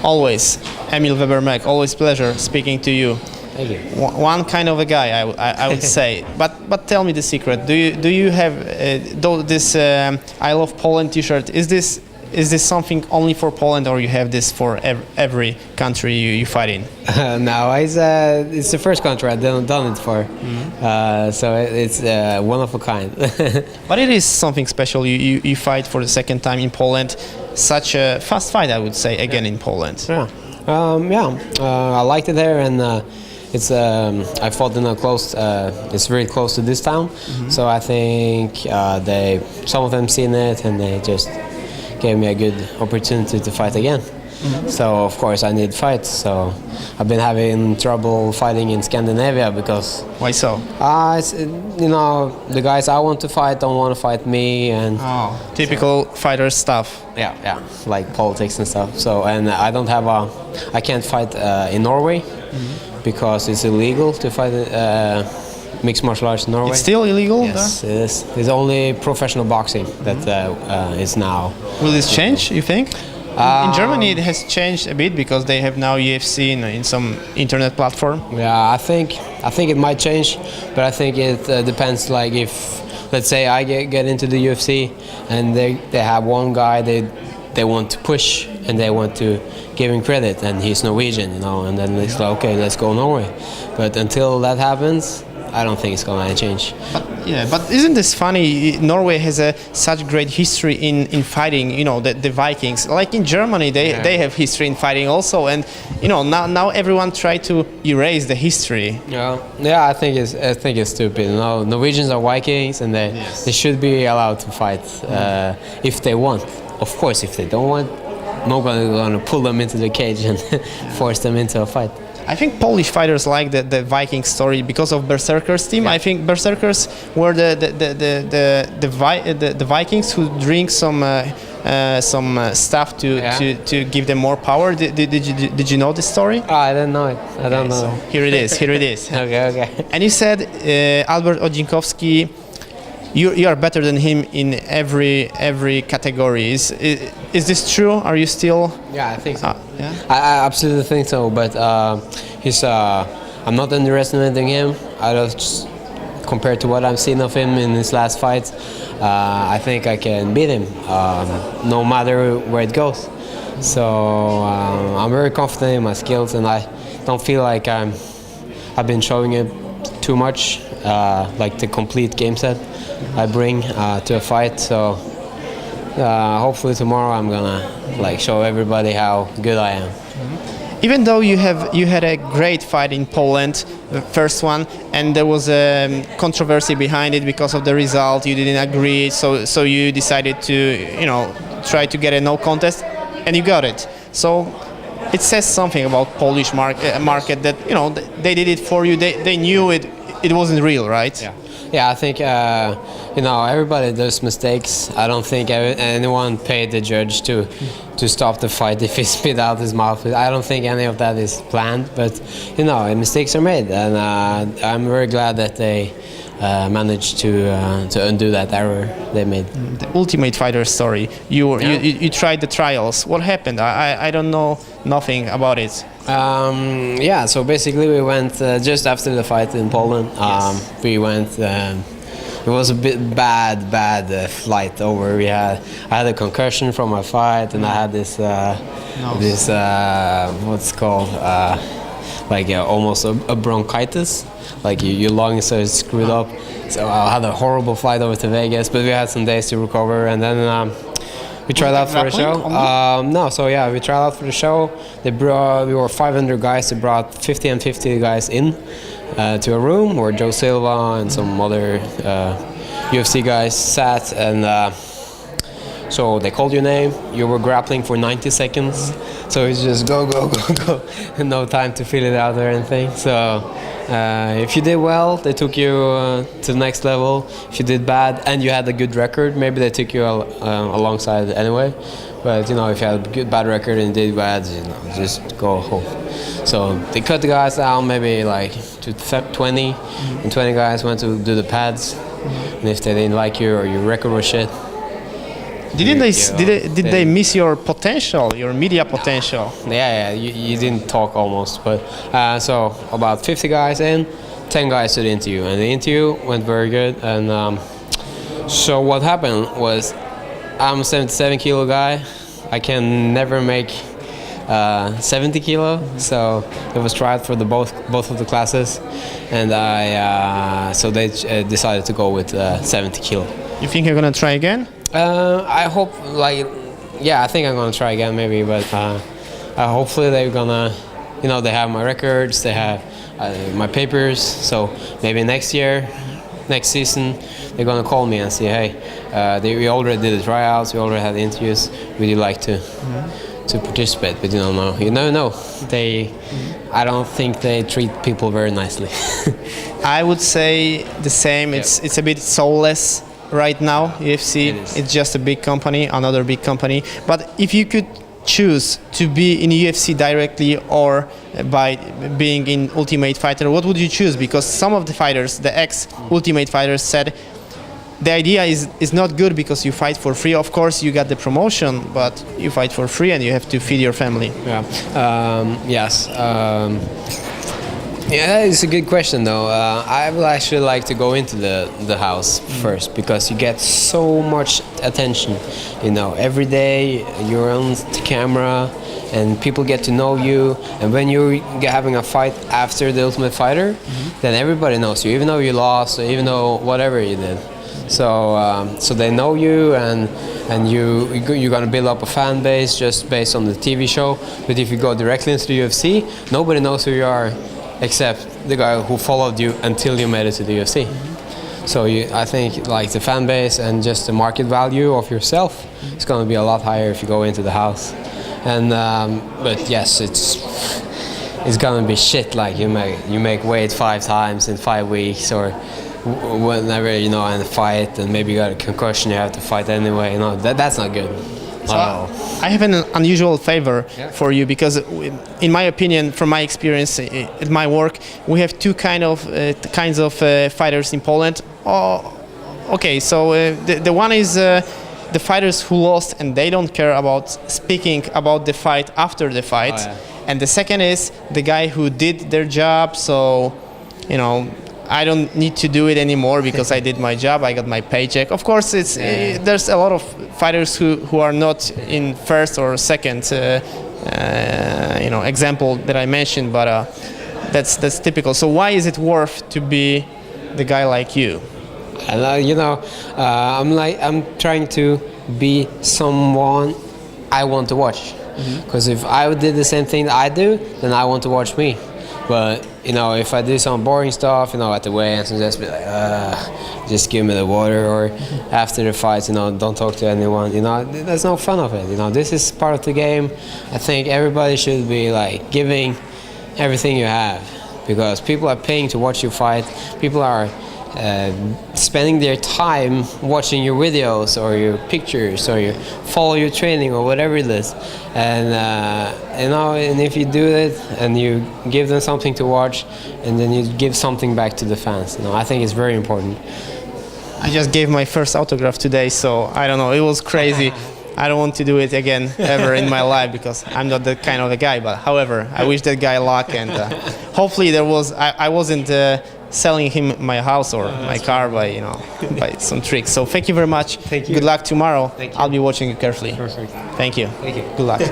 Always, Emil Weber Meek. Always pleasure speaking to you. Thank you. One kind of a guy, I would say. But tell me the secret. Do you have this I Love Poland T-shirt? Is this something only for Poland, or you have this for every country you fight in? No, it's the first country I've done it for, so it's one of a kind. But it is something special. You fight for the second time in Poland. Such a fast fight, I would say, again in Poland. Yeah, I liked it there, and it's I fought in a close. It's very close to this town, so I think some of them seen it, and they just gave me a good opportunity to fight again. So of course I need fights. So I've been having trouble fighting in Scandinavia because. Why so? It's, the guys I want to fight don't want to fight me, and typical fighter stuff. Yeah, like politics and stuff. So and I can't fight in Norway because it's illegal to fight mixed martial arts in Norway. It's still illegal? Yes, it is. It's only professional boxing that is now. Will this change, you think? In Germany it has changed a bit because they have now UFC in some internet platform. Yeah, I think it might change, but I think it depends. Like if, let's say, I get into the UFC and they have one guy they want to push and they want to give him credit, and he's Norwegian, and then it's like, okay, let's go Norway. But until that happens, I don't think it's gonna change. But isn't this funny? Norway has such great history in fighting. The Vikings. Like in Germany, they have history in fighting also, and now everyone try to erase the history. Yeah, I think it's stupid. Norwegians are Vikings, and they should be allowed to fight if they want. Of course, if they don't want, nobody's gonna pull them into the cage and force them into a fight. I think Polish fighters like the Viking story because of Berserkers team. I think Berserkers were the Vikings who drink some stuff to give them more power. Did you know this story? I didn't know it. I don't know. So here it is. Here it is. Okay. And you said Alberta Odzimkowskiego. You are better than him in every category. Is this true? Are you still? Yeah, I think so. I absolutely think so. But I'm not underestimating him. Just compared to what I've seen of him in his last fights, I think I can beat him, no matter where it goes. So I'm very confident in my skills, and I don't feel like I've been showing it too much, like the complete game set I bring to a fight. So hopefully tomorrow I'm gonna show everybody how good I am. Even though you had a great fight in Poland, the first one, and there was a controversy behind it because of the result, you didn't agree, so you decided to try to get a no contest, and you got it. So it says something about Polish market that they did it for you. They knew it wasn't real, right? Yeah, I think everybody does mistakes. I don't think anyone paid the judge to stop the fight if he spit out his mouth. I don't think any of that is planned, but mistakes are made, and I'm very glad that they managed to undo that error they made. The Ultimate Fighter story. You tried the trials. What happened? I don't know nothing about it. So basically we went just after the fight in Poland. We went. It was a bit bad flight over. I had a concussion from my fight, and I had this what's called almost a bronchitis. Like your lungs are screwed up. So I had a horrible flight over to Vegas, but we had some days to recover, and then we tried out for the show. We tried out for the show. We were 500 guys. They brought 50 and 50 guys in to a room where Joe Silva and some other UFC guys sat, and so they called your name. You were grappling for 90 seconds, so it's just go, and no time to feel it out or anything. So if you did well, they took you to the next level. If you did bad and you had a good record, maybe they took you alongside anyway. But if you had a bad record and did bad, just go home. So they cut the guys down maybe to 20, and 20 guys went to do the pads. And if they didn't like you or your record was shit, Did they miss your potential, your media potential? Yeah, you didn't talk almost, but so about 50 guys in, 10 guys to the interview, and the interview went very good. And so what happened was, I'm a 77 kilo guy. I can never make 70 kilo, so it was tried for the both of the classes, and so they decided to go with 70 kilo. You think you're gonna try again? I hope, I think I'm gonna try again maybe, but hopefully they're gonna, they have my records, they have my papers, so maybe next season, they're gonna call me and say, hey, we already did the tryouts, we already had the interviews, would you like to participate? But you don't know. You never know. I don't think they treat people very nicely. I would say the same. Yeah. It's a bit soulless right now. UFC, it's just a big company, another big company. But if you could choose to be in UFC directly or by being in Ultimate Fighter, what would you choose? Because some of the fighters, the ex-Ultimate fighters, said the idea is not good because you fight for free. Of course, you got the promotion, but you fight for free and you have to feed your family. Yes. Yeah, it's a good question though. I would actually like to go into the house first, because you get so much attention. Every day you're on the camera and people get to know you. And when you're having a fight after the Ultimate Fighter, then everybody knows you, even though you lost, or even though whatever you did. So they know you, and you're gonna build up a fan base just based on the TV show. But if you go directly into the UFC, nobody knows who you are except the guy who followed you until you made it to the UFC. So I think like the fan base and just the market value of yourself is gonna be a lot higher if you go into the house. And but yes, it's gonna be shit. Like you make weight 5 times in 5 weeks, or whenever in a fight, and maybe you got a concussion, you have to fight anyway. That's not good. So I have an unusual favor for you, because in my opinion, from my experience at my work, we have two kinds of fighters in Poland. Okay, so the one is the fighters who lost and they don't care about speaking about the fight after the fight. And the second is the guy who did their job, so I don't need to do it anymore because I did my job, I got my paycheck. Of course, there's a lot of fighters who are not in first or second example that I mentioned, but that's typical. So why is it worth to be the guy like you? I'm trying to be someone I want to watch. Because if I did the same thing that I do, then I want to watch me. But if I do some boring stuff, at the weigh-ins, and just be like, just give me the water, or after the fights, don't talk to anyone. There's no fun of it. This is part of the game. I think everybody should be like giving everything you have, because people are paying to watch you fight. People are spending their time watching your videos or your pictures, or you follow your training or whatever it is, and and if you do it and you give them something to watch, and then you give something back to the fans, I think it's very important. I just gave my first autograph today, so I don't know, it was crazy. I don't want to do it again ever in my life, because I'm not that kind of a guy. But however, I wish that guy luck, and hopefully I wasn't selling him my house or my car by by some tricks. So thank you very much. Thank you. Good luck tomorrow. Thank you. I'll be watching you carefully. Perfect. Thank you. Thank you. Good luck.